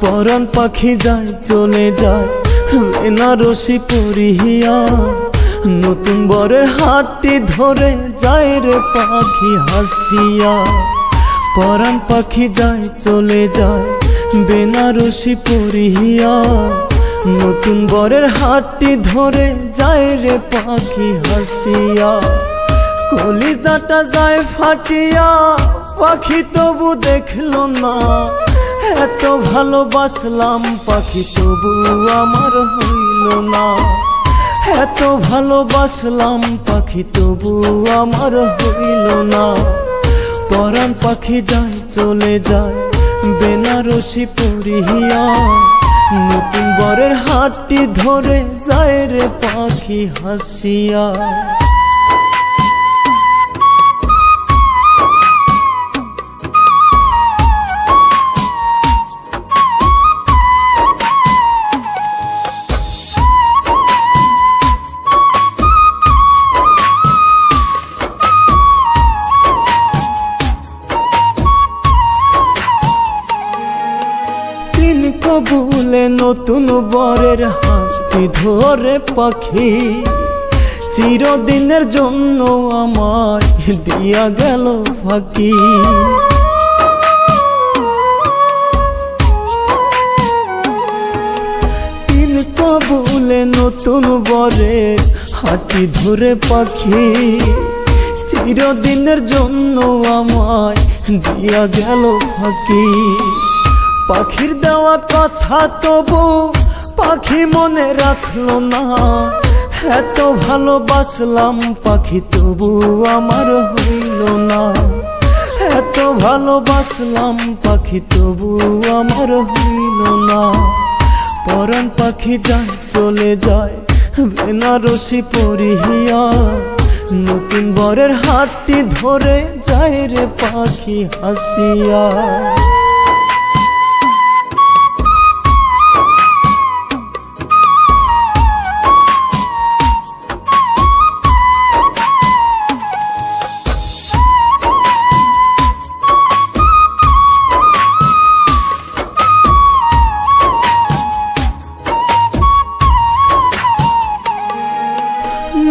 পরাণ পাখি যায় চলে যায় বেনারসি পরিহিয়া, নতুন বরের হাতটি ধরে যায় রে পাখি হাসিয়া। পরাণ পাখি যায় চলে যায় বেনারসি পরিহিয়া, নতুন বরের হাতটি ধরে যায় রে পাখি হাসিয়া। কলিজাটা যায় ফাটিয়া, পাখি তবু দেখলো না, এত ভালোবাসলাম পাখি তবু আমার হইল না। এত ভালোবাসলাম পাখি তবু আমার হইল না। পরাণ পাখি যায় চলে যায় বেনারসি পরিহিয়া, নতুন বরের হাতটি ধরে যায় রে পাখি হাসিয়া। কবুলে নতুন বরের হাতটি ধরে পাখি চিরদিনের জন্য আমায় দিয়া গেল ফাঁকি। তিন কবুলে নতুন বরের হাতটি ধরে পাখি চিরদিনের জন্য আমায় দিয়া গেল ফাঁকি। পাখির দেওয়া কথা তবু পাখি মনে রাখলো না, এত ভালোবাসলাম পাখি তবু আমার হইল না। এত ভালোবাসলাম পাখি তবু আমার হইল না। পরাণ পাখি যায় চলে যায় বেনারসি পরিহিয়া, নতুন বরের হাতটি ধরে যায় রে পাখি হাসিয়া।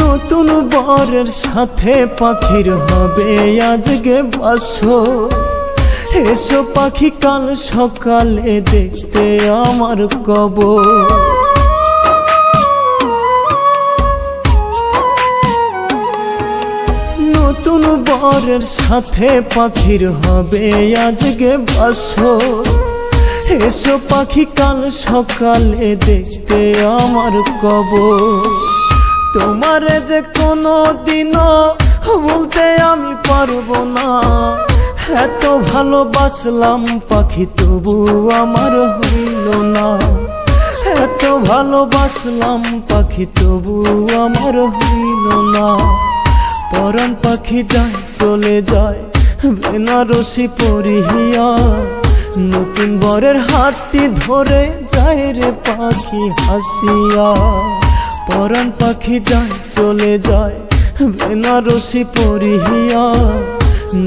নতুন বরের সাথে পাখির হবে আজকে বাসর, এসো পাখি কাল সকালে দেখতে আমার কবর। নতুন বরের সাথে পাখির হবে আজকে বাসর, এসো পাখি কাল সকালে দেখতে আমার কবর। তোমারে যে কোনো দিনও বলতে আমি পারবো না, এত ভালোবাসলাম পাখি তবু আমার হইল না। এত ভালোবাসলাম পাখি তবু আমার হইল না। পরাণ পাখি যায় চলে যায় বেনারসি পরিহিয়া, নতুন বরের হাতটি ধরে যায় রে পাখি হাসিয়া। পরাণ পাখি যায় চলে যায় বেনারসি পরিহিয়া,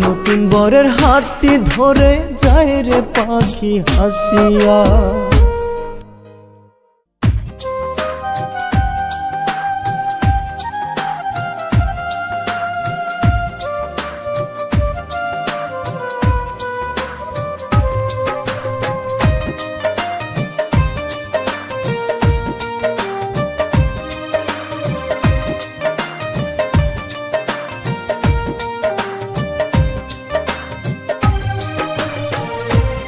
নতুন বরের হাতটি ধরে যায় রে পাখি হাসিয়া।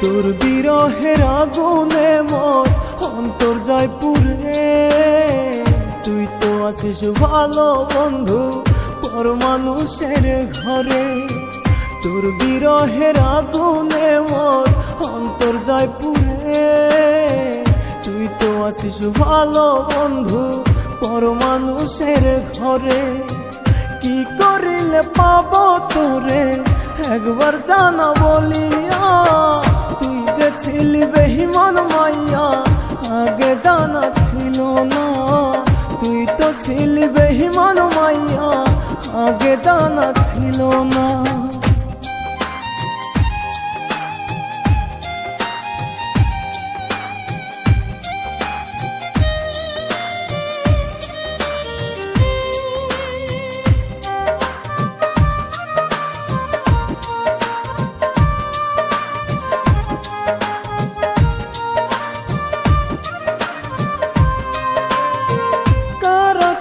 তোর বিরহের আগুনে মোর অন্তর যায় পুড়ে, তুই তো আছিস ভালো বন্ধু পর মানুষের ঘরে। তোর বিরহের আগুনে মোর অন্তর যায় পুড়ে, তুই তো আছিস ভালো বন্ধু পর মানুষের ঘরে। কি করিলে পাবো তোরে একবার জানা বলিয়া, তুই যে ছিলি বেঈমান মাইয়া আগে জানা ছিল না, তুই তো ছিলি বেঈমান মাইয়া আগে জানা ছিল না।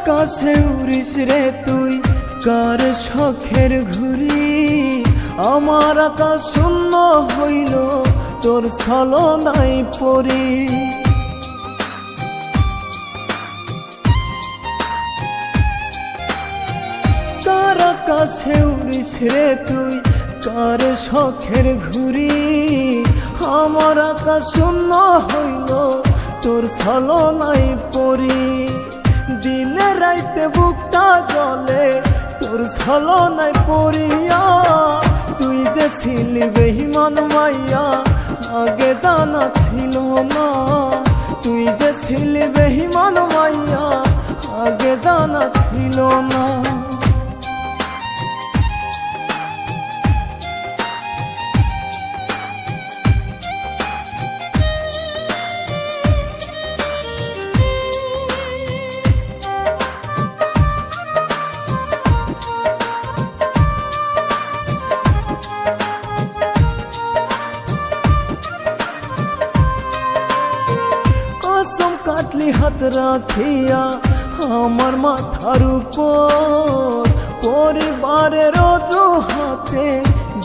আকাশে উড়িস রে তুই কার শখের ঘুড়ি, আমার আকাশ শূন্য হইল তোর ছলনায় পড়ি। কার আকাশে উড়িস রে তুই কার শখের ঘুড়ি, আমার আকাশ শূন্য হইল তোর ছলনায় পড়ি। দিনে রাইতে বুকটা জলে তোর ছলনায় পড়িয়া, তুই যে ছিলি বেঈমান মাইয়া আগে জানা ছিল না, তুই যে ছিলি বেঈমান মাইয়া আগে জানা ছিল না। কাটলি হাত রাখিয়া আমার মাথার উপর, পরিবারের অজুহাতে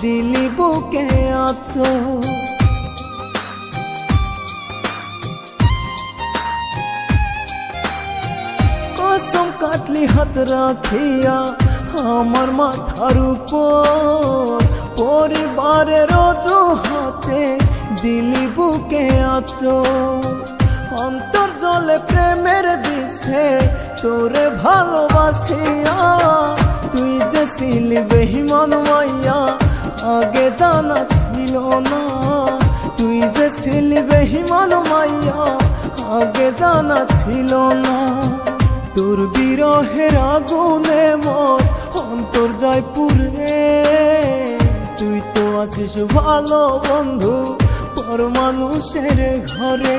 দিলি বুকে আঁচড়। কসম কাটলি হাত রাখিয়া আমার মাথার উপর, পরিবারের অজুহাতে দিলি বুকে আঁচড়। অন্তর জলে প্রেমের বিষে তোরে ভালোবাসিয়া, তুই যে ছিলি বেঈমান মাইয়া আগে জানা ছিল না, তুই যে ছিলি বেঈমান মাইয়া আগে জানা ছিল না। তোর বিরহের আগুনে মোর অন্তর যায় পুড়ে, তুই তো আছিস ভালো বন্ধু পর মানুষের ঘরে।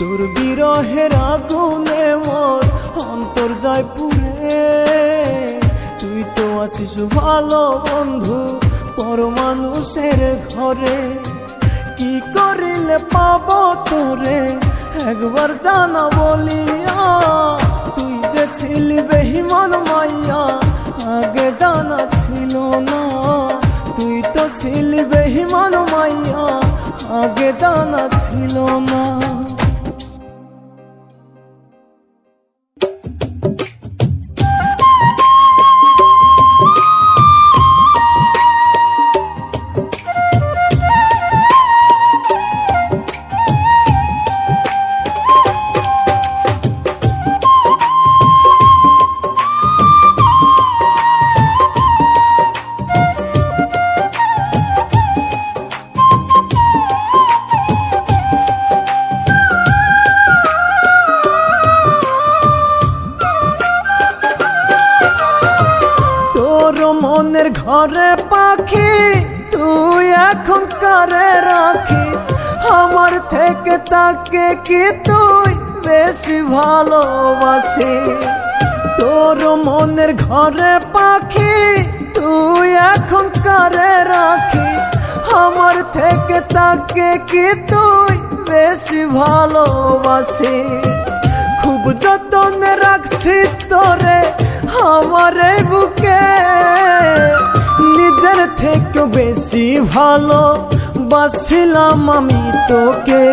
তোর বিরহের আগুনে মোর অন্তর যায় পুড়ে, তুই তো আছিস ভালো বন্ধু পর মানুষের ঘরে। কি করিলে পাবো তোরে একবার জানা বলিয়া, তুই যে ছিলি বেঈমান মাইয়া আগে জানা ছিল না, তুই তো ছিলি বেঈমান মাইয়া আগে জানা ছিল না। মনের ঘরে পাখি তুই এখন কারে রাখিস, আমার থেকে তাকে কি তুই বেশি ভালোবাসিস। তোর মনের ঘরে পাখি তুই এখন কারে রাখিস, আমার থেকে তাকে কি তুই বেশি ভালোবাসিস। খুব যতনে রাখছি তোরে আমার এই বুকে, নিজের থেকে বেশি ভালো বাসিলাম আমি তোকে,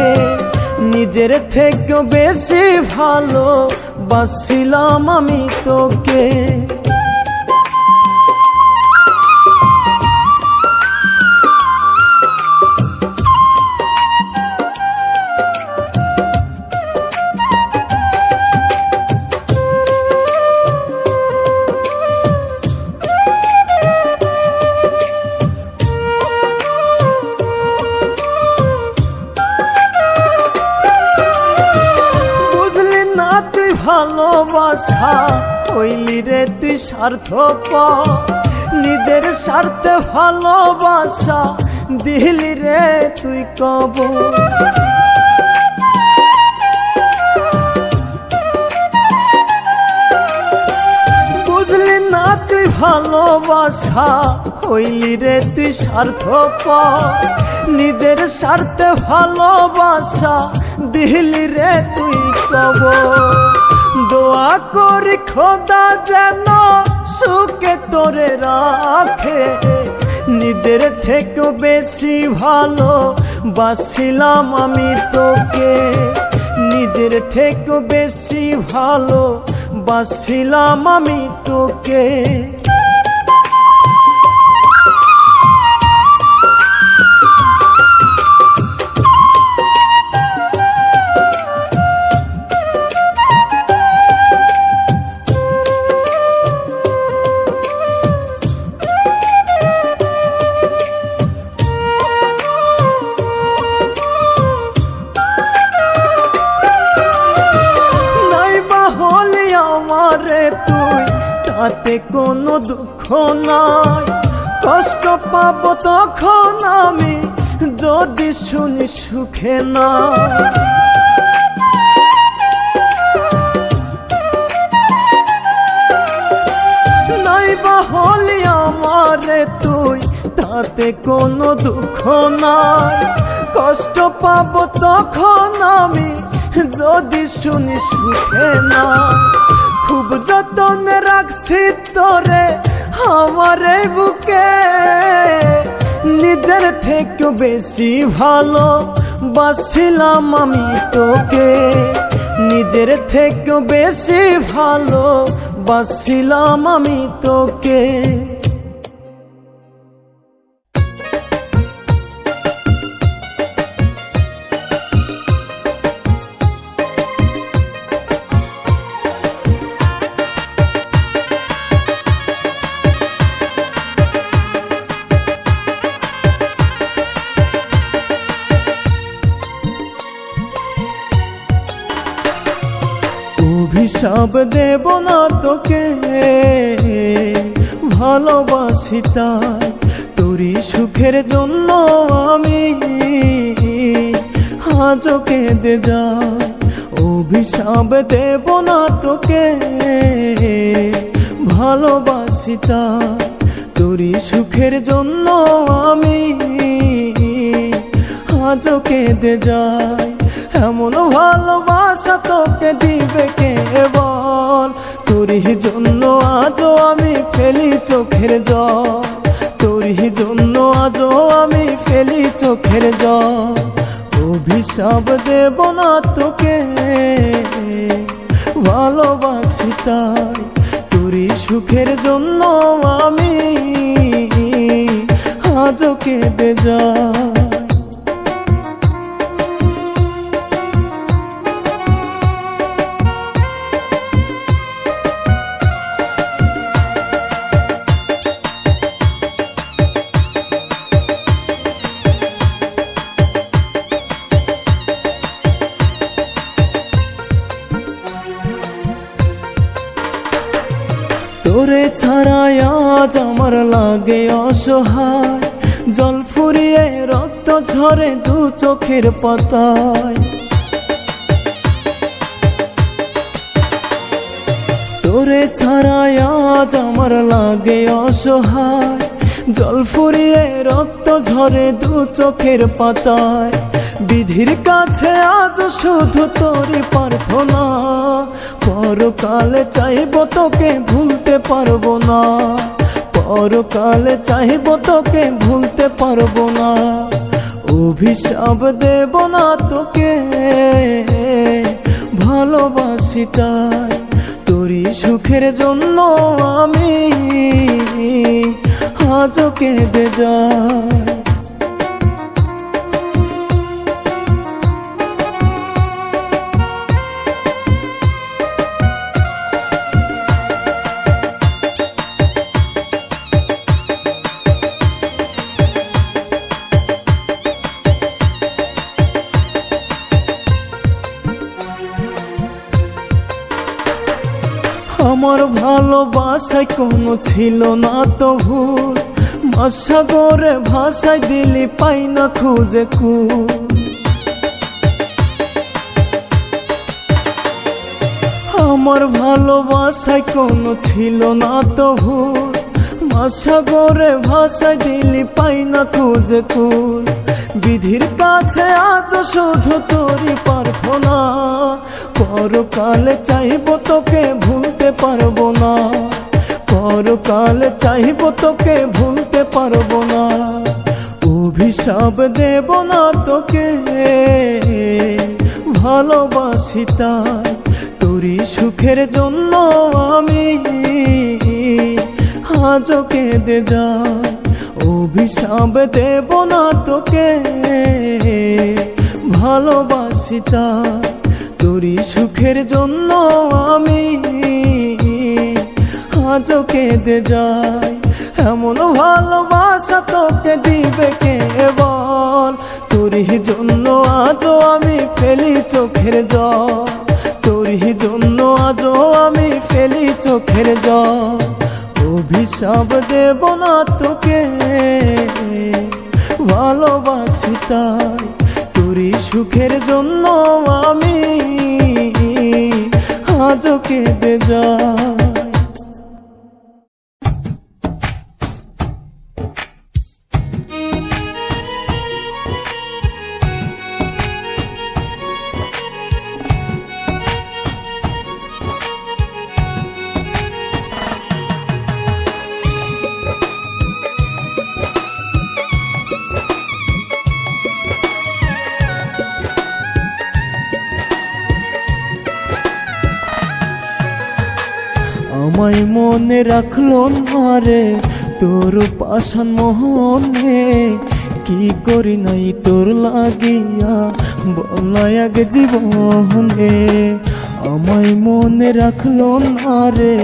নিজের থেকে বেশি ভালো বাসিলাম আমি তোকে। ভালোবাসা হইলি রে তুই স্বার্থপর নিজের স্বার্থে ভালোবাসা দিলি রে তুই কবর বুঝলি না তুই ভালোবাসা হইলি রে তুই স্বার্থপর নিজের স্বার্থে ভালোবাসা দিলি রে তুই কবর দোয়া করি খোদা যেন সুখে তোরে রাখে নিজের থেকে বেশি ভালো বাসিলাম আমি তোকে নিজের থেকে বেশি ভালো বাসিলাম আমি তোকে তাতে কোনো দুঃখ নাই কষ্ট পাবো তখন আমি যদি শুনি সুখে না নাইবা হলি আমারে তুই তাতে কোনো দুঃখ নাই কষ্ট পাবো তখন আমি যদি শুনি সুখে না খুব যতনে রাখছি তোরে আমার এই বুকে নিজের থেকে বেশি ভালো বাসিলাম আমি তোকে নিজের থেকে বেশি ভালো বাসিলাম আমি তোকে অভিশাপ দেব না তোকে ভালোবাসি তাই তোরই সুখের জন্য আমি আজও কেঁদে যাই অভিশাপ দেব না তোকে ভালোবাসি তাই তোরই সুখের জন্য আমি আজও কেঁদে যাই এমন ভালোবাসা তোকে দিবে কে বল তোরই জন্য আজও আমি ফেলি চোখের জল তোরই জন্য আজও আমি ফেলি চোখের জল অভিশাপ দেব না তোকে ভালোবাসি তাই তোরই সুখের জন্য আমি আজও কেঁদে যাই তোরে ছাড়া আজ আমার লাগে অসহায় জল ফুরিয়ে রক্ত ঝরে দু চোখের পাতায় তোরে ছাড়া আজ আমার লাগে অসহায় জল ফুরিয়ে রক্ত ঝরে দু চোখের পাতায় বিধির কাছে আজ শুধু তোরই প্রার্থনা পরকালে চাইব তোকে ভুলতে পারবো না পরকালে চাইব তোকে ভুলতে পারবো না অভিশাপ দেব না তোকে ভালোবাসি তাই তোরই সুখের জন্য আমি আজও কেঁদে যাই ভালোবাসায় কোনো ছিল না তো ভুল, মাসাগরে ভাষায় দিলি পাই না খুঁজে কুল। আমার ভালোবাসায় কোনো ছিল না তো ভুল, মাসাগরে ভাষায় দিলি পাই না খুঁজে কুল। বিধির কাছে আজ শুধু তোরই প্রার্থনা, পরকালে চাইব তোকে ভুলতে পারবো না, পরকালে চাইব তোকে ভুলতে পারবো না। অভিশাপ দেব না তোকে, ভালোবাসি তাই তোরই সুখের জন্য আমি আজও কেঁদে যাই। অভিশাপ দেব না তোকে, ভালোবাসি তাই তোরই সুখের জন্য আমি আজও কেঁদে যাই। এমন ভালোবাসা তোকে দিবে কে বল, তোরই জন্য আজও আমি ফেলি চোখের জল, তোরই জন্য আজও আমি ফেলি চোখের জল। অভিশাপ দেব না তোকে, ভালোবাসি তাই তোরই সুখের জন্য আমি আজও কেঁদে যাই। আমায় মনে রাখলো না রে তোর পাষাণ মোহনে, কি করি নাই তোর লাগিয়া বল এক জীবনে। আমায় মনে রাখলো না রে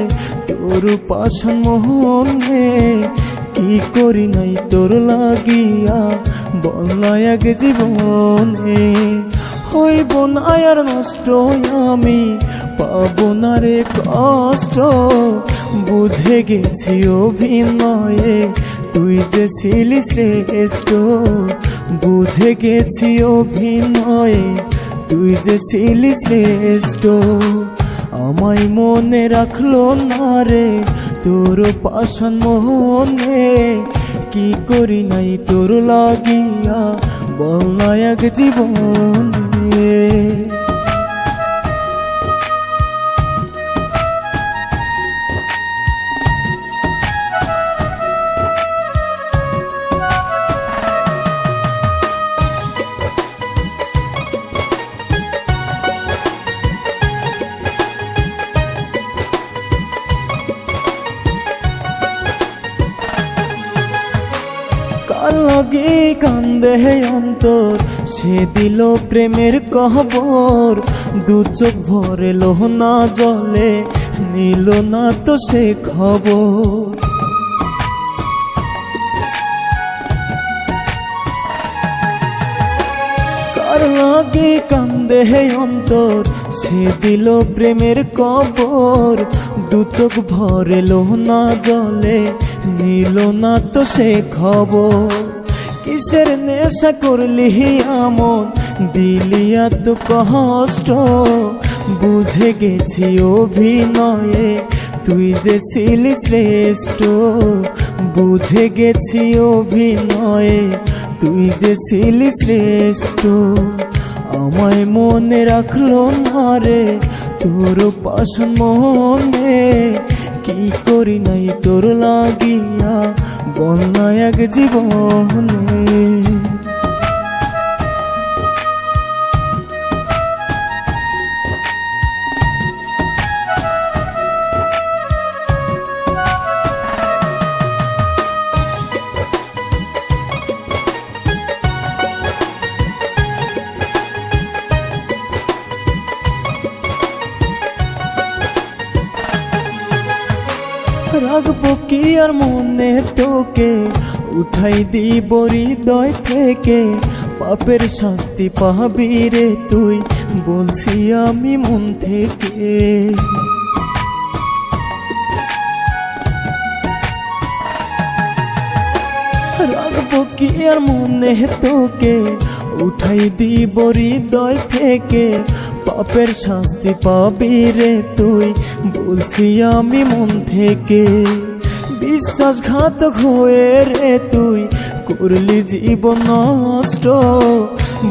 তোর পাষাণ মোহনে, কি করি নাই তোর লাগিয়া বল এক জীবনে। হইব না আর নষ্ট আমি, পাবো না রে কষ্ট, বুঝে গেছি অভিনয়ে তুই যে ছিলি শ্রেষ্ঠ, বুঝে গেছি অভিনয়ে তুই যে ছিলি শ্রেষ্ঠ। আমায় মনে রাখলো না রে তোর পাষাণ মোহনে, কি করি নাই তোর লাগিয়া বল না এক জীবনে। কার লাগে কান্দে অন্তর, সে দিল প্রেমের কবর, দু চোখ ভরে লোহনা জলে নিল না তো সে খবর। কার লাগে কান্দে অন্তর, সে দিল প্রেমের কবর, দু চোখ ভরে লোহনা জলে নিল না তো সে খবর। কিসের নেশা করলি আমন, দিলি এত কষ্ট, বুঝে গেছি অভিনয়ে তুই যে ছিলি শ্রেষ্ঠ, বুঝে গেছি অভিনয়ে তুই যে ছিলি শ্রেষ্ঠ। আমায় মনে রাখলো না রে তোর পাষাণ মোহনে, কি করি নাই তোর লাগিয়া বল না এক জীবনে। রাখবো কি আর মনে তোকে, উঠাই দিব হৃদয় থেকে, পাপের শাস্তি পাবি রে তুই বলছি আমি মন থেকে। কি আর মনে তোকে উঠাই দিব হৃদয় থেকে, পাপের শাস্তি পাবি রে তুই, বলছি আমি মন থেকে। বিশ্বাসঘাতক হয়ে রে তুই করলি জীবন নষ্ট,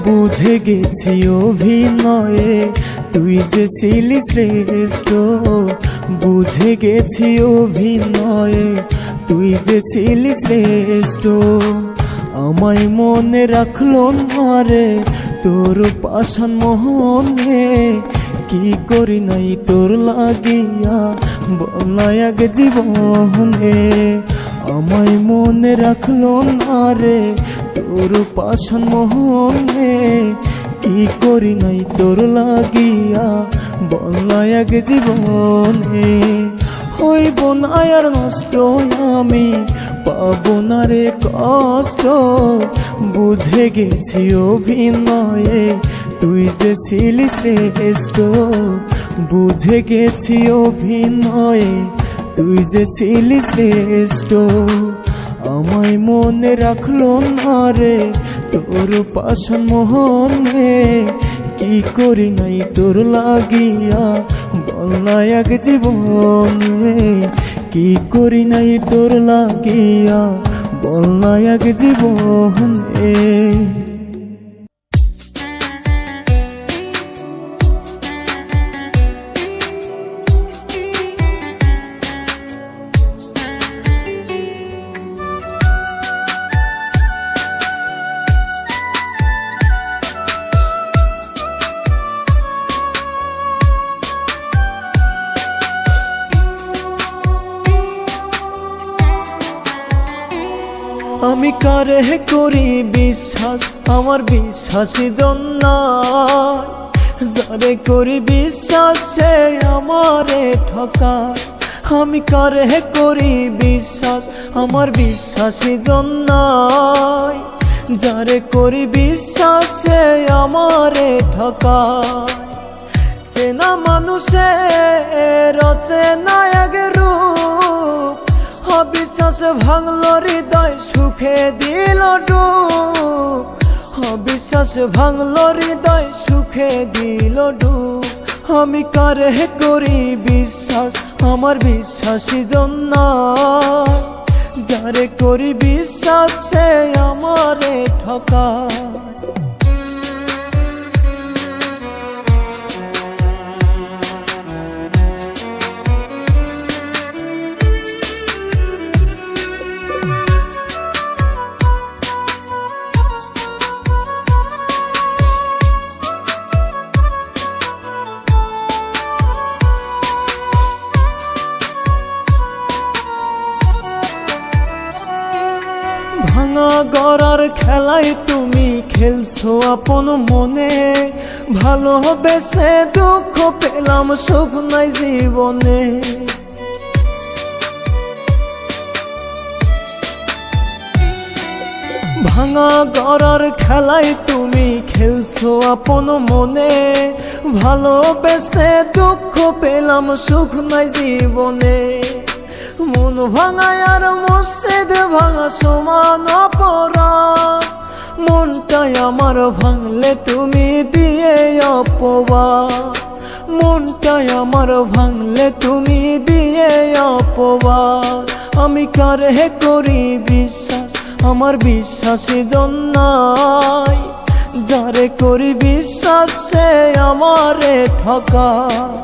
বুঝে গেছি অভিনয়ে তুই যে ছিলি শ্রেষ্ঠ, বুঝে গেছি অভিনয়ে তুই যে ছিলি শ্রেষ্ঠ। আমায় মনে রাখলো না রে তোর পাষাণ মোহনে, কি করি নাই তোর লাগিয়া বলাই আগে জীবনে। আমায় মনে রাখলো না রে তোর পাষাণ মোহনে, কি করি নাই তোর লাগিয়া বলাই আগে জীবনে। হইব না আর নষ্ট আমি, পাবো না রে কষ্ট, বুঝে গেছি অভিনয়ে তুই যে ছিলি শ্রেষ্ঠ, বুঝে গেছি অভিনয়ে তুই যে ছিলি শ্রেষ্ঠ। আমায় মনে রাখলো না রে তোর পাষাণ মোহনে, কি করি নাই তোর লাগিয়া বলাই আগে জীবনে, কি করি নাই তোর লাগিয়া বলাই আগে জীবনে। আমি কারে করি বিশ্বাস, আমার বিশ্বাসী জন নাই, যারে করি বিশ্বাস সে আমারে ঠকায়। আমি কারে করি বিশ্বাস, আমার বিশ্বাসী জন নাই, যারে করি বিশ্বাস সে আমারে ঠকায়। চেনা মানুষের অচেনা এক রূপ, অবিশ্বাস ভাঙলো হৃদয় সুখে দিল ডুব, অবিশ্বাস ভাঙলো হৃদয় সুখে দিল ডুব। আমি কারে করি বিশ্বাস, আমার বিশ্বাসী জন নাই, যারে করি বিশ্বাস সে আমারে ঠকায়। ভাঙা গড়ার খেলায় তুমি খেলছো আপন মনে, ভালোবেসে দুঃখ পেলাম সুখ নাই জীবনে। ভাঙা গড়ার খেলায় তুমি খেলছো আপন মনে, ভালোবেসে দুঃখ পেলাম সুখ নাই জীবনে। মন ভাঙায় আর মসজিদ ভাঙা সমান অপরাধ, মনটাই আমার ভাঙলে তুমি দিয়ে অপবাদ, মনটাই আমার ভাঙলে তুমি দিয়ে অপবাদ। আমি কারে করি বিশ্বাস, আমার বিশ্বাসী জন নাই, যারে করি বিশ্বাস সে আমারে ঠকায়।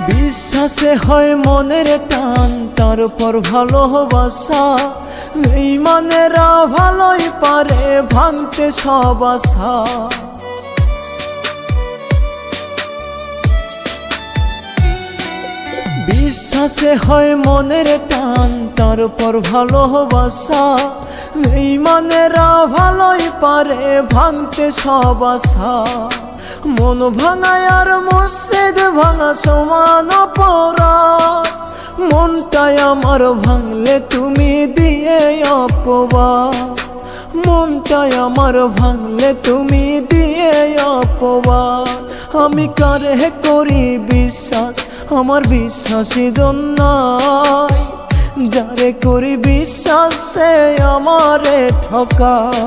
বিশ্বাসে হয় মনের টান, তারপর ভালোবাসা, বেঈমানেরা ভালোই পারে ভাঙতে সব আশা। বিশ্বাসে হয় মনের টান, তারপর ভালোবাসা। বেঈমানেরা ভালোই পারে ভাঙতে সব আশা। মন ভাঙায় আর মসজিদ ভাঙা সমান অপরাধ। মনটাই আমার ভাঙলে তুমি দিয়ে অপবাদ। মনটাই আমার ভাঙলে তুমি দিয়ে অপবাদ। আমি কারে করি বিশ্বাস, আমার বিশ্বাসী জন নাই। যারে করি বিশ্বাস সে আমারে ঠকায়।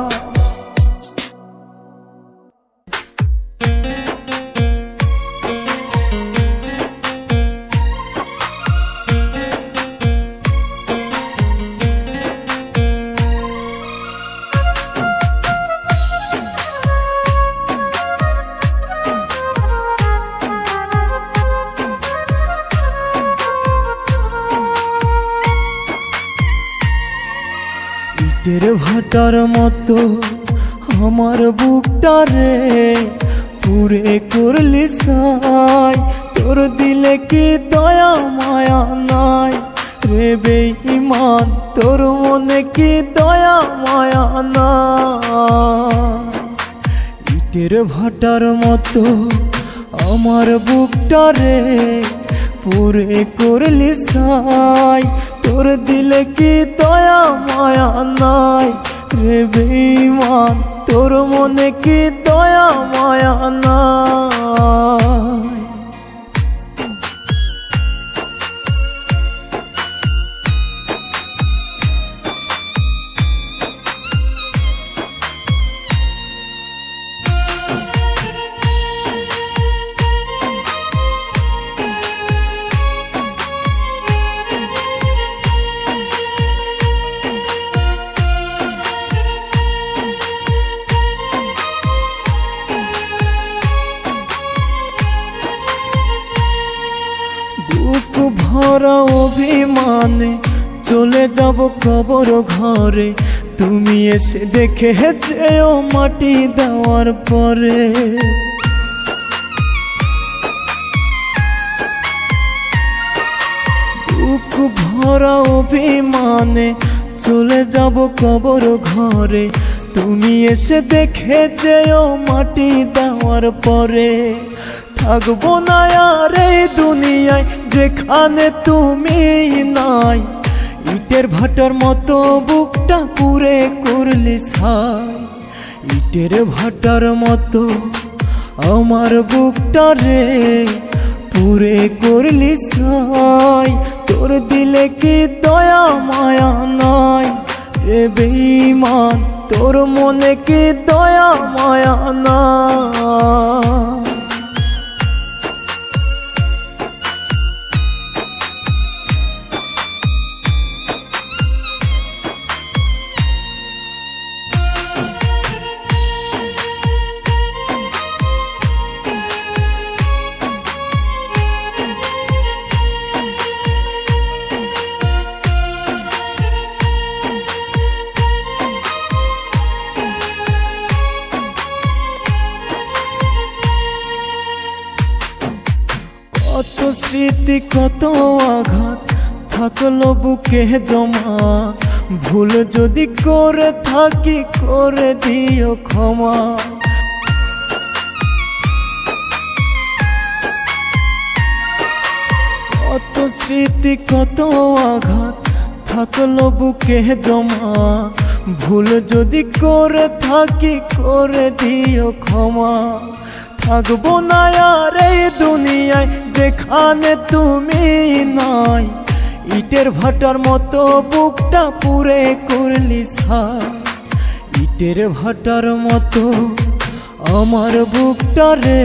ইটের ভাটার মতো আমার বুকটারে পুরে করলি ছাই। তোর দিলে কি দয়া মায়া নাই রে বেঈমান, তোর মনে কি দয়া মায়া নাই। ইটের ভাটার মতো আমার বুকটারে পুরে করলি ছাই। তোর দিলে কি দয়া মায়া নাই রে বেঈমান, তোর মনে কি দয়া মায়া নাই। বুক ভরা অভিমানে চলে যাব কবর ঘরে। তুমি এসে দেখে যেও মাটি দেওয়ার পরে। বুক ভরা অভিমানে চলে যাব কবর ঘরে। তুমি এসে দেখে যেও মাটি দেওয়ার পরে। থাকবো না আর এই দুনিয়ায় যেখানে তুমি নাই। ইটের ভাটার মতো বুকটা পুরে করলি ছাই। ইটের ভাটার মতো আমার বুকটারে পুরে করলি ছাই। তোর দিলে কি দয়া মায়া নাই রে বেঈমান, তোর মনে কি দয়া মায়া নাই। কত স্মৃতি কত আঘাত থাকলো বুকে জমা। ভুল যদি করে থাকি করে দিও ক্ষমা। কত স্মৃতি কত আঘাত থাকলো বুকে জমা। ভুল যদি করে থাকি করে দিও ক্ষমা। থাকবো না আর এই দুনিয়ায় যেখানে তুমি নাই। ইটের ভাটার মতো বুকটা পুরে করলি ছাই। ইটের ভাটার মতো আমার বুকটারে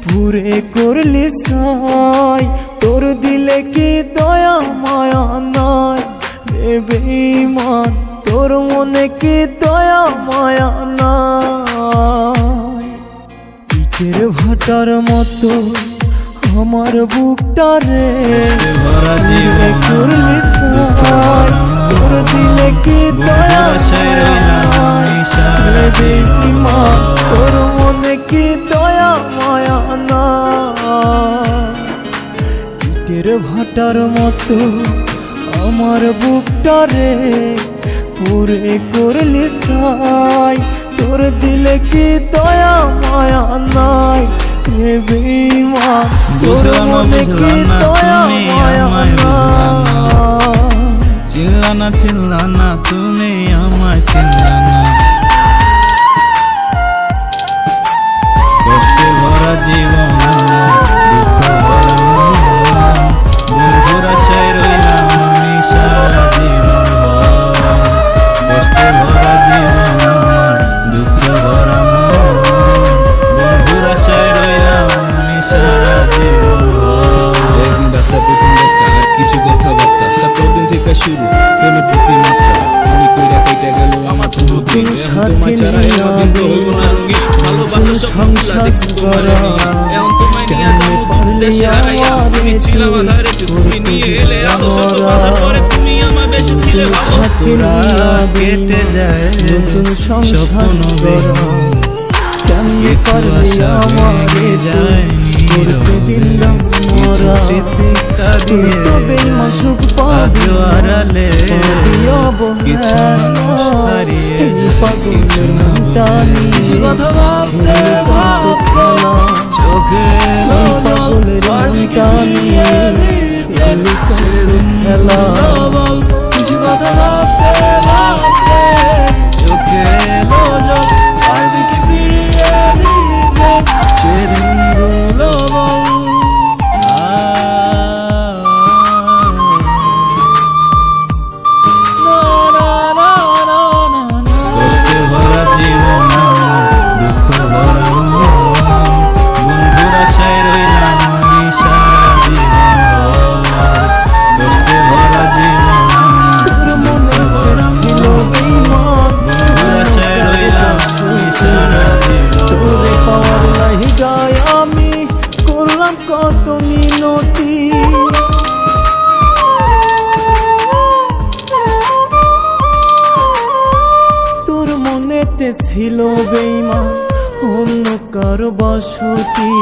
পুরে করলি ছাই। তোর দিলে কি দয়া মায়া নাই রে বেঈমান, তোর মনে কি দয়া মায়া নাই। ইটের ভাটার মতো আমার বুকটারে পুরে করলি ছাই। তোর দিলে কি দয়া মায়া নাই রে বেঈমান, তোর মনে কি দয়া মায়া নাই। ইটের ভাটার মতো আমার বুকটারে পুরে করলি সাই। তোর দিলে কি দয়া মায়া নাই রে বেঈমান, তোর মনে কি দয়া মায়া নাই? চিল্লানা চিল্লানা তুমি আমায় চিল্লানা, কষ্টে ভরা জীবন দুঃখ ভরা মন, বন্ধুর আশায় রইলাম আমি সারা জীবন। কষ্টে ভরা জীবন দুঃখ ভরা মন, বন্ধুর আশায় রইলাম আমি সারা জীবন। একদিন রাস্তা প্রথম দেখা আর কিছু কথাবার্তা, তারপর দিন থেকে শুরু প্রেমের প্রতি মাত্রা। তুমি কইরা কেটে গেল আমার পুরো দিন, এখন তোমায় ছাড়া আমার দিন তো হইব না রঙিন। ভালোবাসার স্বপ্নগুলা দেখছি তোমার নিয়ে, এখন তোমায় নিয়ে যাবো দেশে হারাইয়া। আমি ছিলাম আধারে তুমি নিয়ে এলে আলো, শত বাজার পরে তুমি আমার দেশে ছিলে ভালো। তোরা কেটে যায় স্বপ্ন বেহা, কিছু আশা ভেঙে যায় নীরবে, কিছু স্মৃতি কাঁদিয়ে আজও আড়ালে, কিছু মানুষ হারিয়ে যায় কিছু না বলে। কিছু কথা ভাবতে ভাবতে চোখে এলো জল, পারবি কি ফিরিয়ে দিতে সেদিন বল। কিছু কথা ভাবতে ভাবতে চোখে এলো জল, পারবি কি ফিরিয়ে দিতে সেদিনগুলো বল। কষ্টে ভরা জীবন দুঃখ ভরা মন, বন্ধুর আশায় রইলাম আমি সারা জীবন। কষ্টে ভরা জীবন দুঃখ ভরা মন, বন্ধুর আশায় রইলাম আমি সারা জীবন। তোরে পাওয়ার লাহিগায় আমি করলাম কত মিনতি, তোর মনেতে ছিল বেঈমান অন্য কারো বসতি।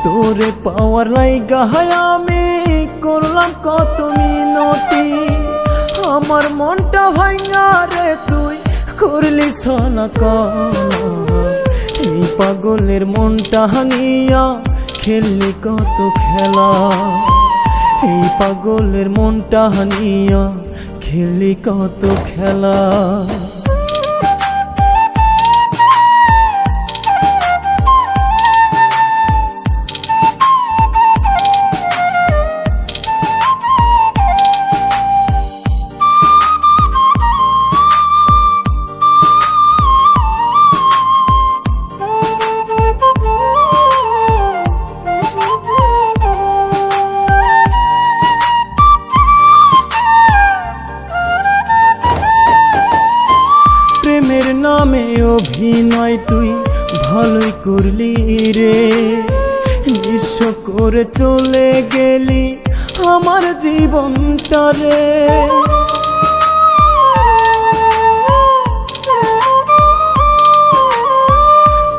তোরে পাওয়ার লাইগায় আমি করলাম কত মিনতি, আমার মনটা ভাঙা রে তুই করলি ছলা কলা। এই পাগলের মনটা হানিয়া খেললি কত খেলা, এই পাগলের মনটা হানিয়া খেললি কত খেলা। প্রেমের নামে অভিনয় তুই ভালোই করলি রে, নিঃস্ব করে চলে গেলি আমার জীবনটা রে।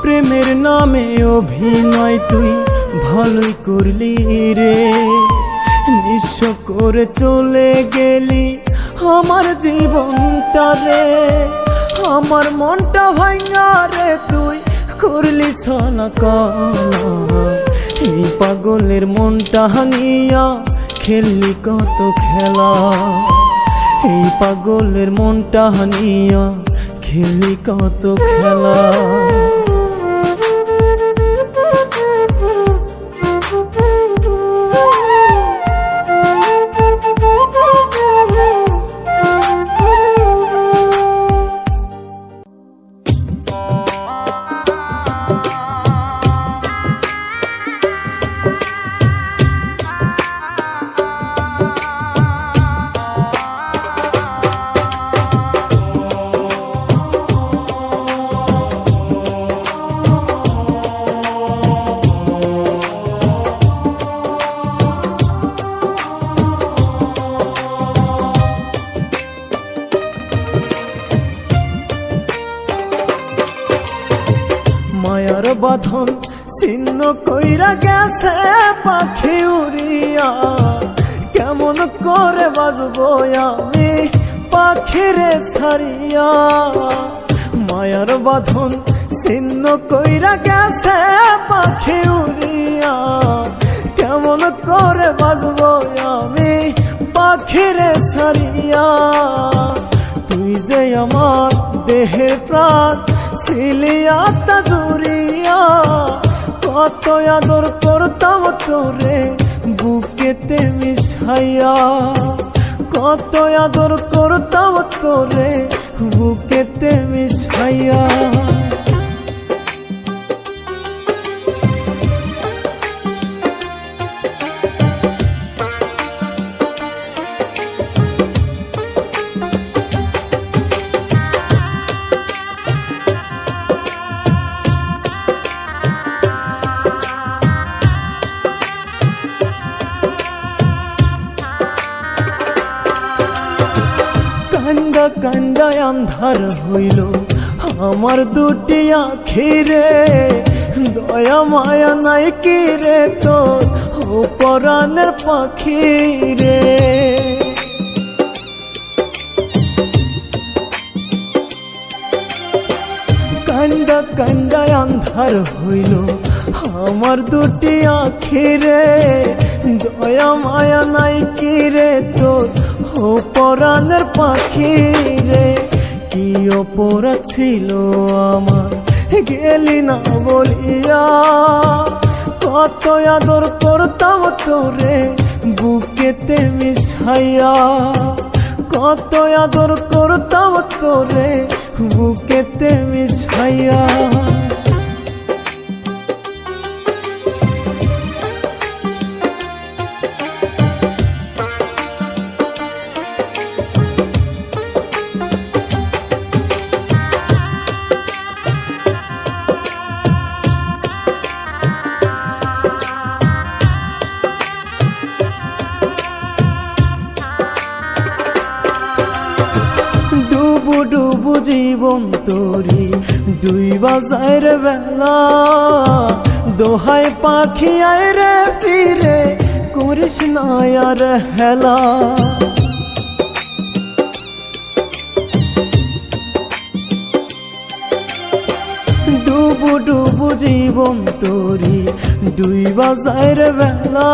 প্রেমের নামে অভিনয় তুই ভালোই করলি রে, নিঃস্ব করে চলে গেলি আমার জীবনটা রে। আমার মনটা ভাঙা রে তুই করলি ছলা কলা, এই পাগলের মনটা হানিয়া খেললি কত খেলা, এই পাগলের মনটা হানিয়া খেললি কত খেলা। মায়ার বাঁধন ছিন্ন কইরা গেছে পাখি উড়িয়া, কেমন করে বাজবো আমি পাখিরে ছাড়িয়া, মায়ার বাঁধন ছিন্ন কইরা গেছে পাখি উড়িয়া। কেমন করে বাজবো আমি পাখিরে ছাড়িয়া, তুই যে আমার দেহে প্রাণ ছিলিয়া তা জুড়িয়া। কত আদর করতাম তোরে বুকেতে মিশাইয়া, কত আদর করতাম তোরে বুকেতে মিশাইয়া। কান্দা কান্দা আন্ধার হইল আমার দুটি আখিরে, দয়া মায়া নাই কি রে তোর ও পরাণের পাখি রে। কান্দা কান্দা আন্ধার হইল আমার দুটি আখিরে, দয়া মায়া নাই কি রে তোর ও পরাণের পাখি রে। কি অপরাধ ছিল আমার গেলি না বলিয়া, কত আদর করতাম তোরে বুকেতে মিশাইয়া, কত আদর করতাম তোরে বুকেতে মিশাইয়া। ডুবু ডুবু জীবন তোরি ডুইবা যায় রে বেলা, দোহাই পাখি আয় রে ফিরে করিস না আর হেলা। ডুবু ডুবু জীবন তোরি ডুইবা যায় রে বেলা,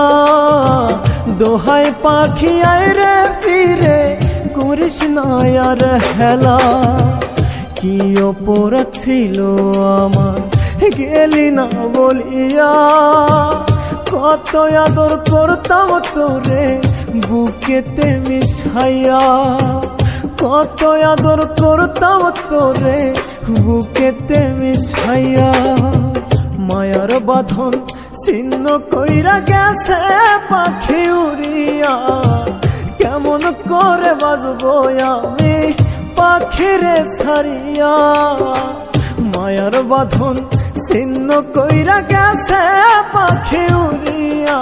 দোহাই পাখি আয় রে ফিরে করিস না আর হেলা। কি অপরাধ ছিল আমার গেলি না বলিয়া, কত আদর করতাম তোরে বুকেতে মিশাইয়া, কত আদর করতাম তোরে বুকেতে মিশাইয়া। মায়ার বাঁধন ছিন্ন কইরা গেছে পাখি উড়িয়া, কেমন করে বাজবো আমি পাখিরে ছাড়িয়া। মায়ার বাঁধন ছিন্ন কইরা গেছে পাখি উড়িয়া,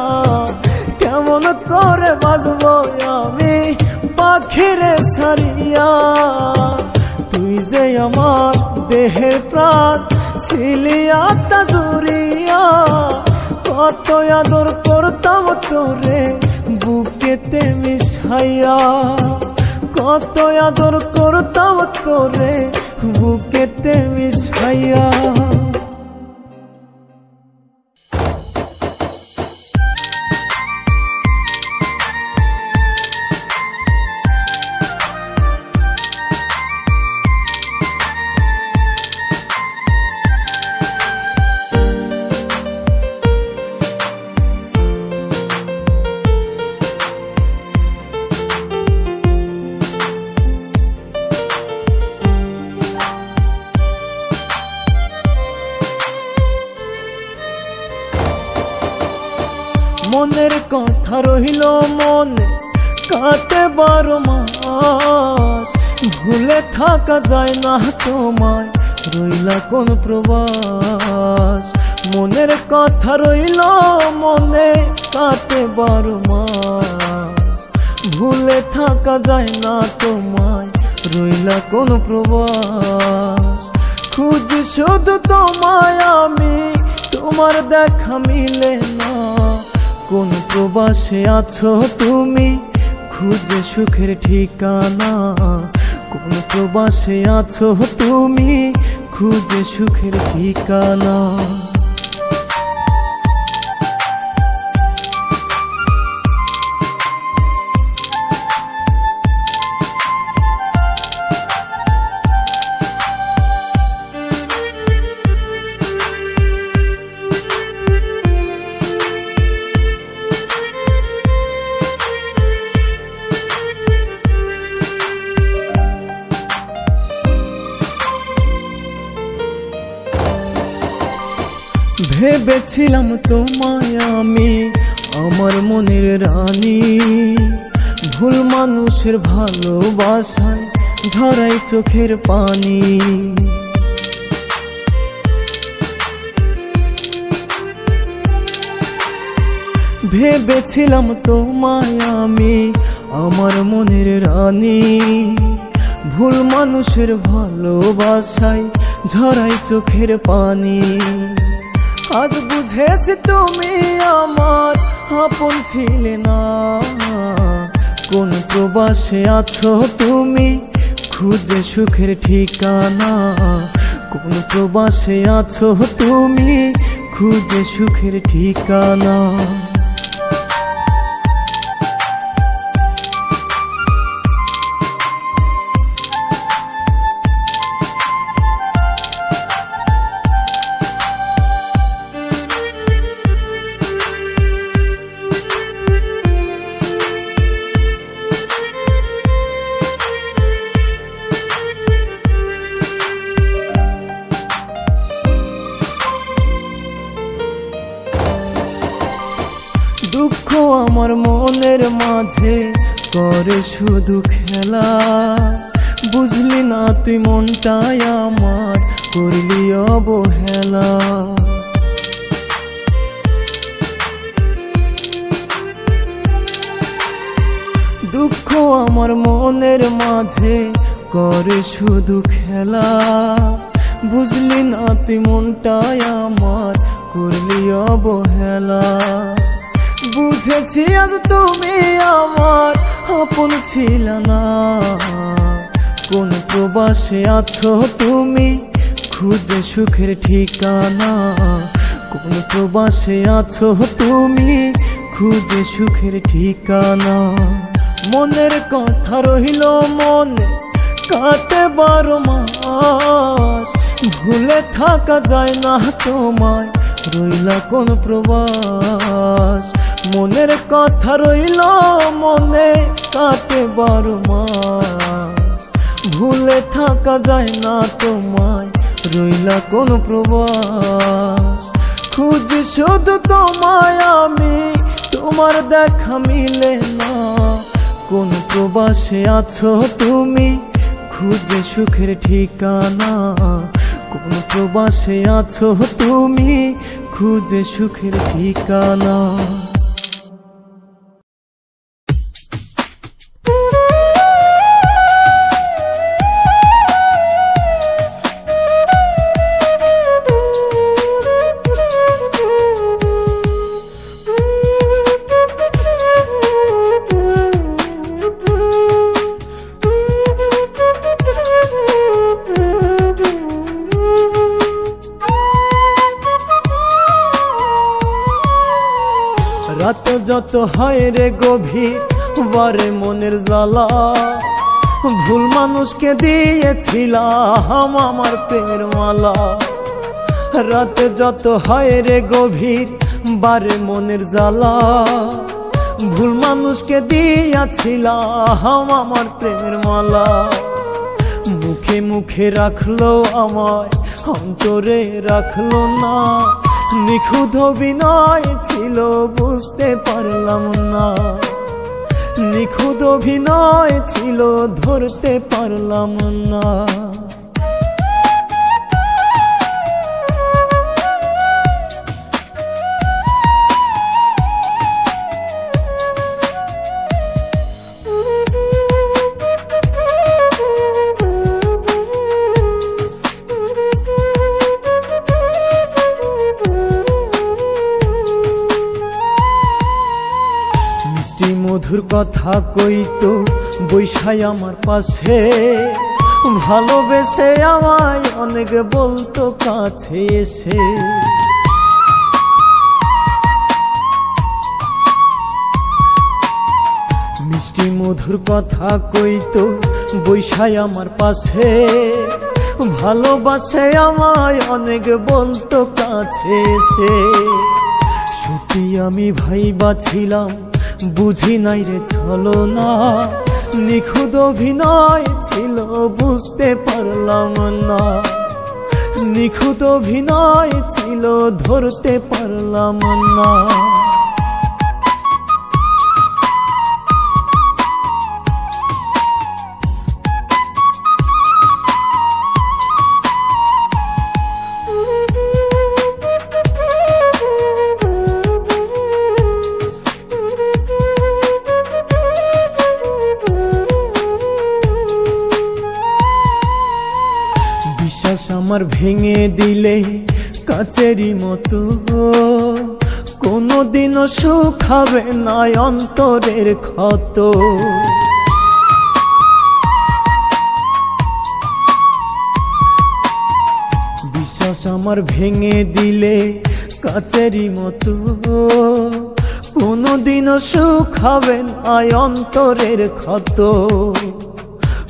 কেমন করে বাজবো আমি পাখিরে ছাড়িয়া। তুই যে আমার দেহে প্রাণ ছিলিয়া তা জুড়িয়া, কত আদর করতাম তোরে বুকেতে মিশাইয়া, কত আদর করতাম তোরে বুকেতে মিশাইয়া। মনের কথা রইল মনে কাটে 12 মাস, ভুলে থাকা যায় না তোমায় রইলা কোন প্রবাস। মনের কথা রইল মনে কাটে 12 মাস, ভুলে থাকা যায় না তোমায় রইলা কোন প্রবাস। খুঁজি শুধু তোমায় আমি, তোমার দেখা মিলে না। কোন প্রবাসে আছো তুমি খুঁজে সুখের ঠিকানা। কোন প্রবাসে আছো তুমি, খুঁজে সুখের ঠিকানা। ভেবেছিলাম তোমায় আমি আমার মনের রানী, ভুল মানুষের ভালোবাসায় ঝরাই চোখের পানি। ভেবেছিলাম তোমায় আমি আমার মনের রানী, ভুল মানুষের ভালোবাসায় ঝরাই চোখের পানি। আজ বুঝেছি তুমি আমার আপন ছিলে না, কোন প্রবাসে আছো তুমি, খুঁজে সুখের ঠিকানা। কোন প্রবাসে আছো তুমি, খুঁজে সুখের ঠিকানা। দুঃখ আমার মনের মাঝে করে শুধু খেলা, বুঝলি না তুই মনটাই আমার করলি অবহেলা। দুঃখ আমার মনের মাঝে করে শুধু খেলা, বুঝলি না তুই মনটাই আমার করলি অবহেলা। বুঝেছি আজ তুমি আমার আপন ছিল না, কোন প্রবাসে আছো তুমি, খুঁজে সুখের ঠিকানা। কোন প্রবাসে আছো তুমি, খুঁজে সুখের ঠিকানা। মনের কথা রইল মনে কাটে 12 মাস, ভুলে থাকা যায় না তোমায়, রইলা কোন প্রবাস। মনের কথা রইল মনে কাটে 12 মাস, ভুলে থাকা যায় না তোমায়, রইলা কোন প্রবাস। খুঁজি শুধু তোমায় আমি, তোমার দেখা মিলে না, কোন প্রবাসে আছো তুমি, খুঁজে সুখের ঠিকানা। কোন প্রবাসে আছো তুমি, খুঁজে সুখের ঠিকানা। রাত যত হয় রে গভীর, বারে মনের জ্বালা, ভুল মানুষকে দিয়েছিলাম আমার প্রেমের মালা। রাত যত হয় রে গভীর, বারে মনের জ্বালা, ভুল মানুষকে দিয়েছিলাম আমার প্রেমের মালা। মুখে মুখে রাখলো আমায়, অন্তরে রাখলো না, নিখুঁত অভিনয় ছিল বুঝতে পারলাম না। নিখুঁত অভিনয় ছিল ধরতে পারলাম না। মধুর কথা কইতো বৈশাই আমার পাশে, ভালোবেসে আমায় অনেক বলতো কাছে এসে। মিষ্টি মধুর কথা কইতো বৈশাই আমার পাশে, ভালোবাসে আমায় অনেক বলতো কাছে এসে। সত্যি আমি ভাইবা ছিলাম, বুঝি নাই রে ছলনা, নিখুঁত অভিনয় ছিল বুঝতে পারলাম না, নিখুঁত অভিনয় ছিল ধরতে পারলাম না। বিশ্বাস আমার ভেঙে দিলে কাচেরই মতো, কোনোদিনও সুখ হবে না অন্তরের ক্ষত। বিশ্বাস আমার ভেঙে দিলে কাচেরই মতো, কোনোদিনও সুখ হবে না অন্তরের ক্ষত।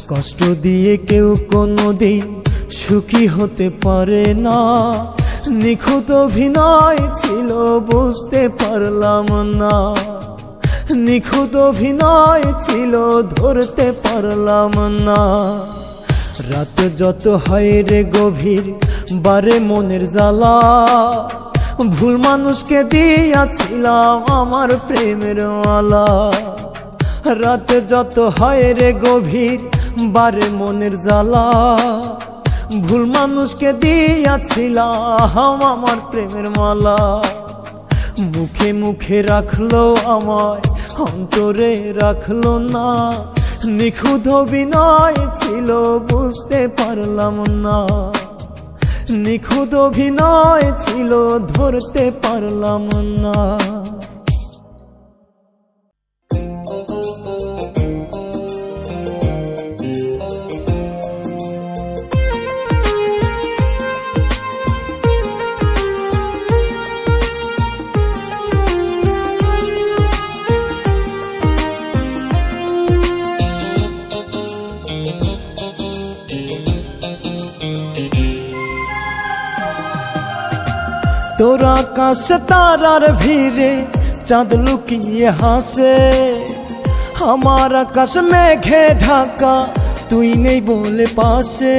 কষ্ট দিয়ে কেউ কোনোদিন সুখী হতে পারে না, নিখুঁত অভিনয় ছিল বুঝতে পারলাম না, নিখুঁত অভিনয় ছিল ধরতে পারলাম না। রাত যত হয় রে গভীর বারে মনের জ্বালা, ভুল মানুষকে দিয়াছিলাম আমার প্রেমের মালা। রাত যত হয় রে গভীর বারে মনের জ্বালা, ভুল মানুষকে দিয়াছিলাম আমার প্রেমের মালা। মুখে মুখে রাখলো আমায়, অন্তরে রাখলো না, নিখুঁত অভিনয় ছিল বুঝতে পারলাম না, নিখুঁত অভিনয় ছিল ধরতে পারলাম না। তোর আকাশ তারার ভিড়ে চাঁদ লুকিয়ে হাসে, আমার আকাশ মেঘে ঢাকা তুই নেই বলে পাশে।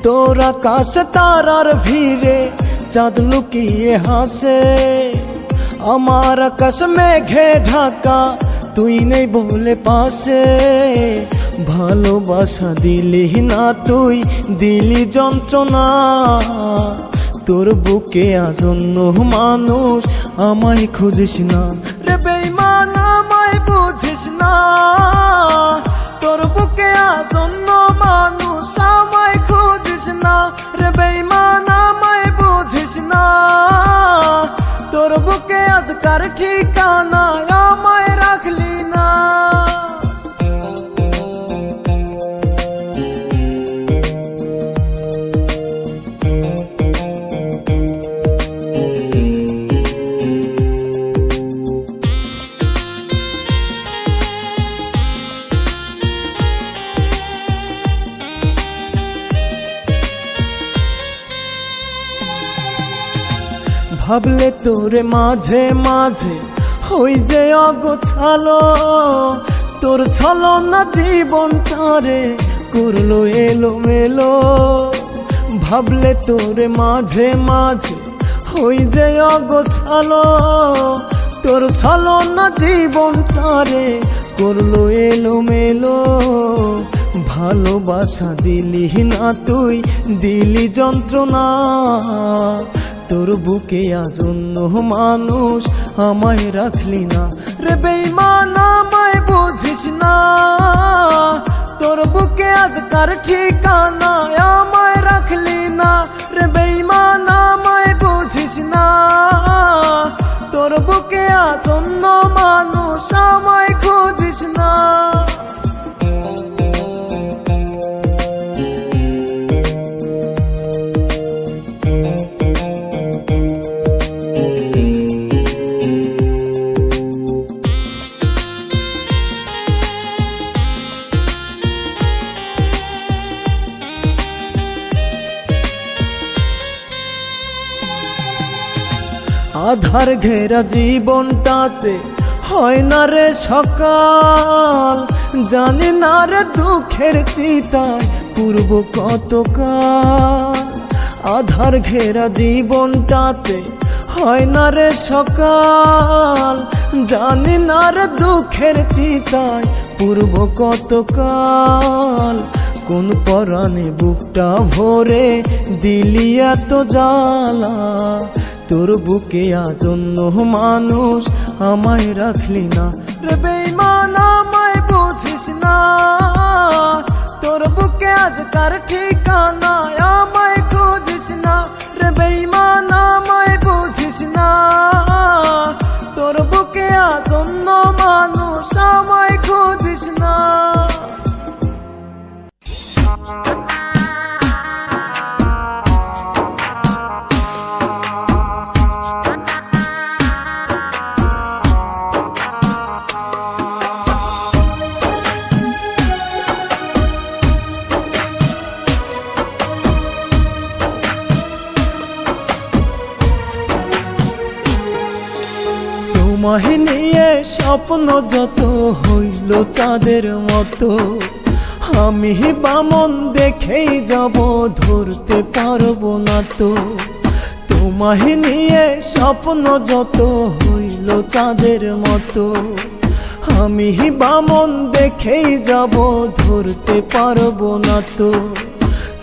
তোর আকাশ তারার ভিড়ে চাঁদ লুকিয়ে হাসে, আমার আকাশ মেঘে ঢাকা তুই নেই বলে পাশে। ভালোবাসা দিলি না তুই, দিলি যন্ত্রণা, তোর বুকে আজন্য মানুষ আমায় খুঁজিস না রে বেঈমান, আমায় বুঝিস না। তোর বুকে আজন্য মানুষ আমায় খুঁজিস না রে বেঈমান, আমায় বুঝিস না। তোর বুকে আজকার ঠিকানা আমায় রাখলি না। ভাবলে তোরে মাঝে মাঝে হই যে অগোছালো, তোর ছলনা জীবনটারে করলো এলোমেলো। ভাবলে তোরে মাঝে মাঝে হই যে অগোছালো, তোর ছলনা জীবনটারে করলো এলোমেলো। ভালোবাসা দিলি না তুই, দিলি যন্ত্রণা, তোর বুকে আজন্য মানুষ আমায় রাখলি না রে বেঈমান, আমায় বুঝিস না। তোর বুকে আজকার ঠিকানা আমায় রাখলি না রে বেঈমান, আমায় বুঝিস না। তোর বুকে আজন্য মানুষ আমায় আধার ঘেরা জীবনটাতে হয় না রে সকাল, জানি না রে দুঃখের চিতায় পূর্ব কতকাল। আধার ঘেরা জীবনটাতে হয় না রে সকাল, জানি না রে দুঃখের চিতায় পূর্ব কতকাল। কোন পরাণে বুকটা ভরে দিলি এত জ্বালা, তোর বুকে আজ অন্য মানুষ আমায় রাখলি না রে বেঈমান, আমায় বুঝিস না। তোর বুকে আজ কার ঠিকানা, আমায় খুঁজিস না রে বেঈমান, আমায় বুঝিস না। তোর বুকে আজ অন্য মানুষ আমায় খুঁজিস না। তোমায় নিয়ে স্বপ্ন যত হইল চাঁদের মতো, আমি বামন দেখেই যাব ধরতে পারবো না তো। তোমায় নিয়ে স্বপ্ন যত হইল চাঁদের মতো, আমি বামন দেখেই যাব ধরতে পারবো না তো।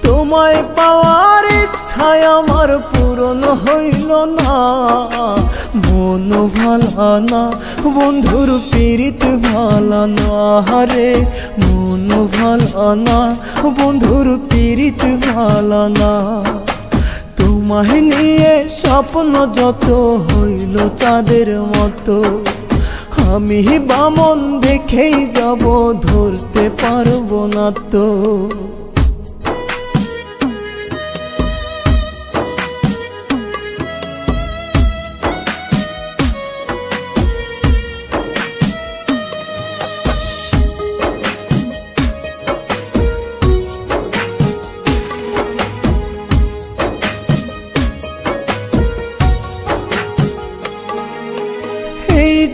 তোমায় পাওয়ার ইচ্ছায় আমার পূরণ হইল না, মন ভালা না বন্ধুর পীড়িত ভালা না রে, মন ভালা না বন্ধুর পীড়িত ভালা না। তোমায় নিয়ে স্বপ্ন যত হইল চাঁদের মতো, আমি বামন দেখেই যাব ধরতে পারবো না তো।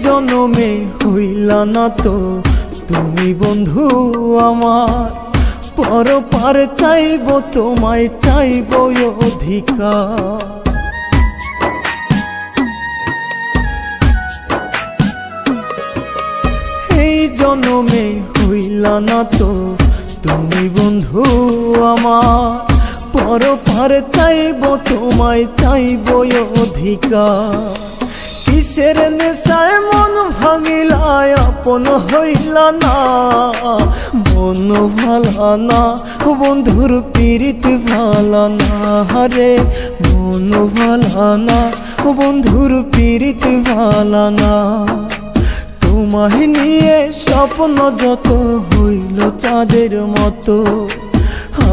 জনমে হইলা না তো তুমি বন্ধু আমার, পরপার চাইব তোমায় চাইব অধিকার। এই জনমে হইলা না তো তুমি বন্ধু আমার, পরপার চাইব তোমায় চাইব অধিকার। কিসের নেশায় মন ভাঙিলায় আপন হইলা না, মন ভালা না বন্ধুর পীড়িত ভালা না রে, মন ভালা না বন্ধুর পীড়িত ভালা না। তোমায় নিয়ে স্বপ্ন যত হইল চাঁদের মতো,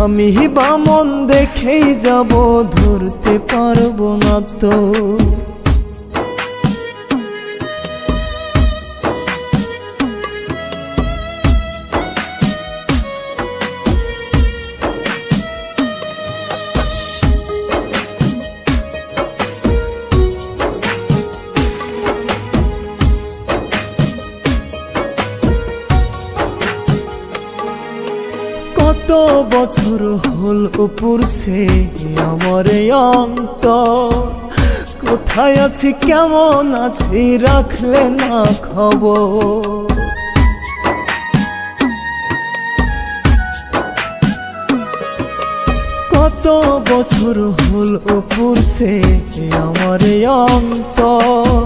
আমি বামন দেখেই যাব ধরতে পারবো না তো। কত বছর হল পুরছে আমার অন্তর, কোথায় আছি কেমন আছি রাখলে না খবর। কত বছর হল পুরছে আমার অন্তর,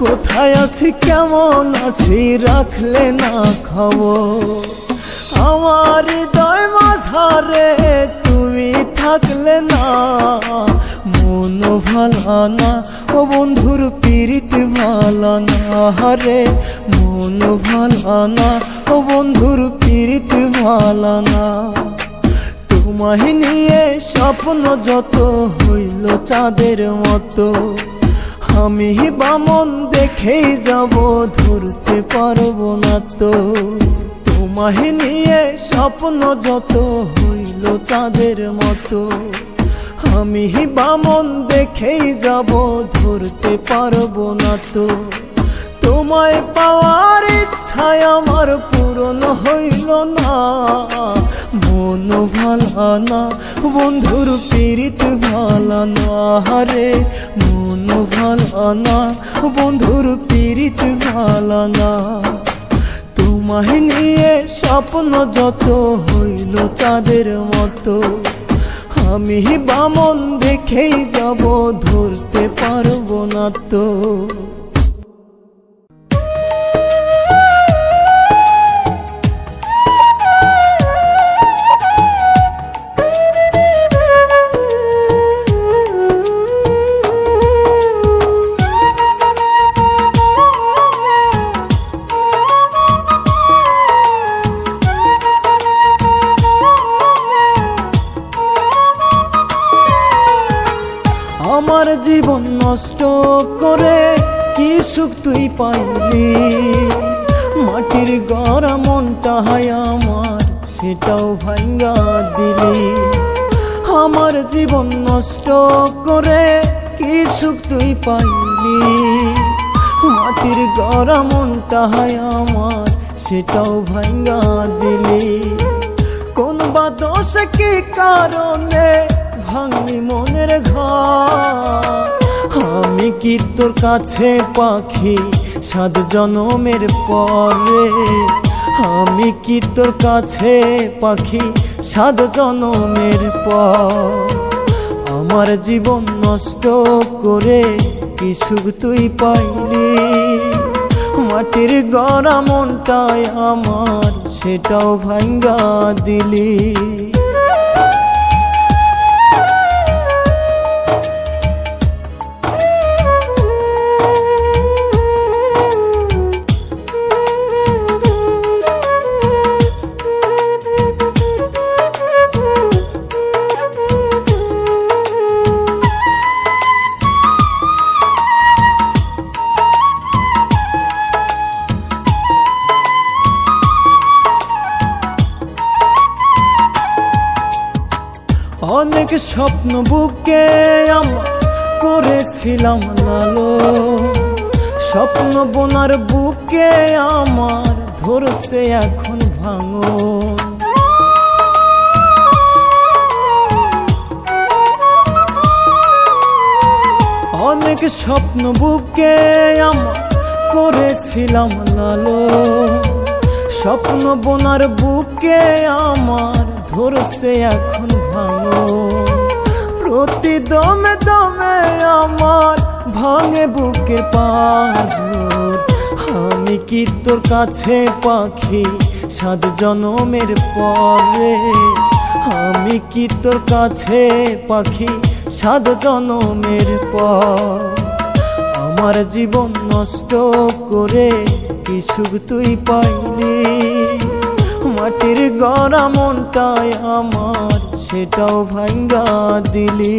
কোথায় আছি কেমন আছি রাখলে না খবর। আমার হৃদয় মাঝারে তুমি থাকলে না, মন ভালা না ও বন্ধুর পীড়িত ভালা না রে, মন ভালা না ও বন্ধুর পীড়িত ভালা না। তোমায় নিয়ে স্বপ্ন যত হইল চাঁদের মতো, আমি বামন দেখেই যাব ধরতে পারবো না তো। তোমায় নিয়ে স্বপ্ন যত হইল চাঁদের মতো, আমি বামন দেখেই যাব, ধরতে পারবো না তো। তোমায় পাওয়ার ইচ্ছায় আমার পূরণ হইল না, মন ভালা না বন্ধুর পীড়িত ভালা না রে, মন ভালা না বন্ধুর পীড়িত ভালা না। তোমায় নিয়ে স্বপ্ন যত হইল চাঁদের মতো, আমি বামন দেখেই যাব, ধরতে পারবো না তো। আমার জীবন নষ্ট করে কি সুখ তুই পাইলি, মাটির গড়া মনটা হায় আমার সেটাও ভাঙ্গা দিলি। আমার জীবন নষ্ট করে কি সুখ তুই পাইলি, মাটির গড়া মনটা হায় আমার সেটাও ভাঙ্গা দিলি। কোন বা দোষ কি কারণে ভাঙলি মনের ঘর, আমি কি তোর কাছে পাখি 7 জনমের পরে, আমি কি তোর কাছে পাখি 7 জনমের পর। আমার জীবন নষ্ট করে কি সুখ তুই পাইলি, মাটির গড়া মনটাই আমার সেটাও ভাঙ্গা দিলি। অনেক স্বপ্ন বুকে আমার করেছিলাম লালো, স্বপ্ন বোনার বুকে আমার ধরছে এখন ভাঙন। অনেক স্বপ্ন বুকে আমার করেছিলাম লালো, স্বপ্ন বোনার বুকে আমার ধরছে এখন ভাঙন। প্রতি দমে দমে আমার ভাঙে বুকের পাঁজর, আমি কি তোর কাছে পাখি 7 জনমের পরে, আমি কি তোর কাছে পাখি 7 জনমের পর। আমার জীবন নষ্ট করে কি সুখ তুই পাইলি, মাটির গড়া মনটাই আমার সেটাও ভাঙ্গা দিলি।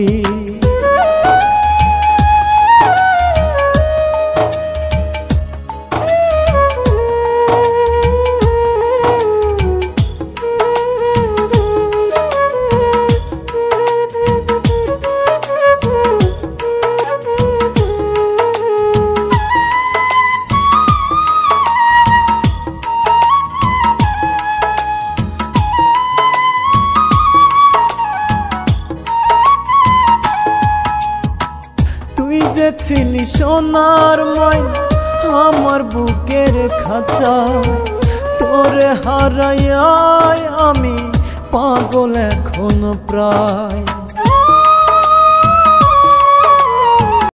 যে ছিলি সোনার ময়না আমার বুকের খাঁচা, তোরে হারাইয়া আমি পাগল এখন প্রায়।